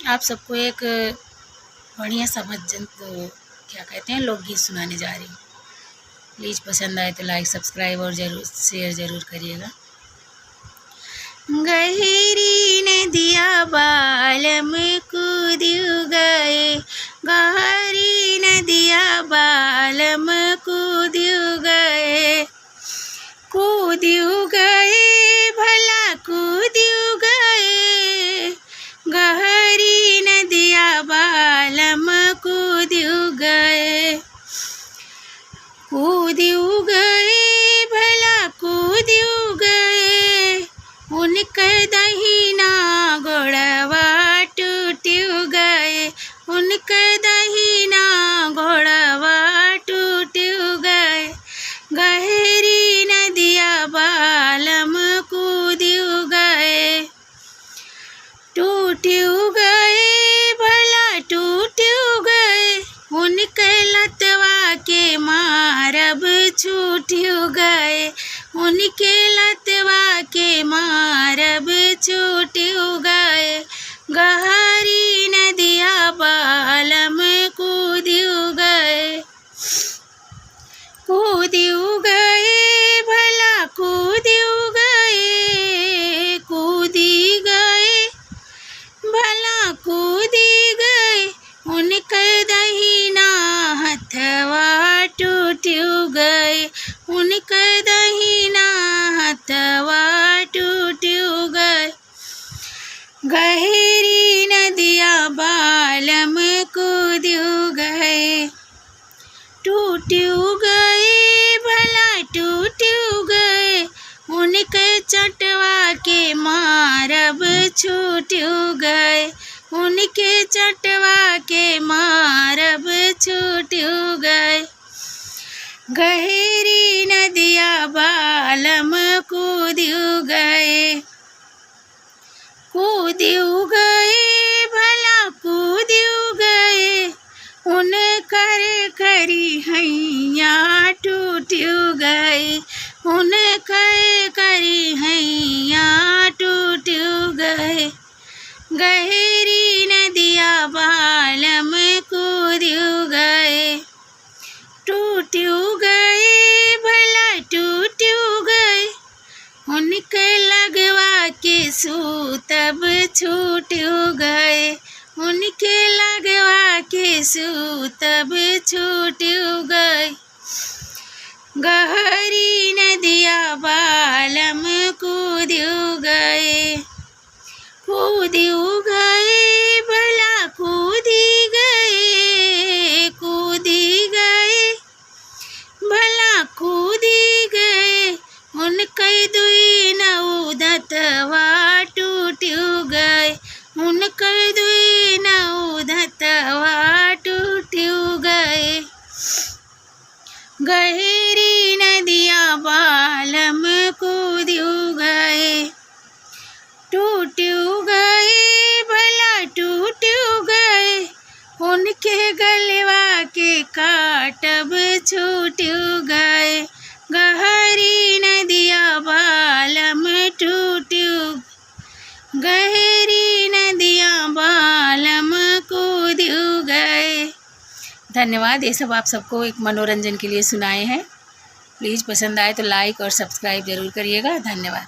आप सबको एक बढ़िया सा भजन तो क्या कहते हैं लोकगीत सुनाने जा रही हूँ। प्लीज़ पसंद आए तो लाइक सब्सक्राइब और ज़रूर शेयर ज़रूर करिएगा। गहरी नदिया बालम कूद गए, गहरी नदिया बालम कूद गए, कूद गए भला कूद गए, गहरी नदिया बालम कूद गए, कूद गए भला कूद गए, उनके दहिना घोड़वा टूट गए, उनके दहिना घोड़वा टूट गए, गहरी नदिया बालम कूद गए, टूट गए भला टूट गए, उनके लतवा के मारब छूट गए, उनके लतवा के मारब छूट गए, गहरी नदिया बालम कूद गए, कूद गए भला कूद गए, कूद गए भला कूद गए, उनके दहिना हथवा टूट गए, उनके दहिना हथवा टूट गए, गहरी नदिया बालम कूद गए, टूट गए भला टूट गए, उनके चटवा के मारब छूट गए, उनके चटवा के मारब छूट गए, गहरी नदिया बालम कूद गए, कूद गए भला कूद गए, उन कर करी हैया टूट गए, उन कर करी हैया टूट गए, गहरी नदिया बालम कूद गए, टूट गए भला टूट गए, उनके लगवा के सूतब छूट गए, उनके लगवा के सूतब छूट गए, गहरी नदिया बालम कूद गए, कूद गए भला कूद गए, कूद गए भला कूद गए, उनके दुई नौ धतवा टूट गए, उनके दुई नौ धतवा टूट गए, गहरी नदिया बालम कूद गए, टूट गए भला टूट गए, उनके गलवा के काटब छूट गए, गहरी नदिया बालम टूट, गहरी नदिया बालम कूद गए। धन्यवाद। ये सब आप सबको एक मनोरंजन के लिए सुनाए हैं। प्लीज़ पसंद आए तो लाइक और सब्सक्राइब ज़रूर करिएगा। धन्यवाद।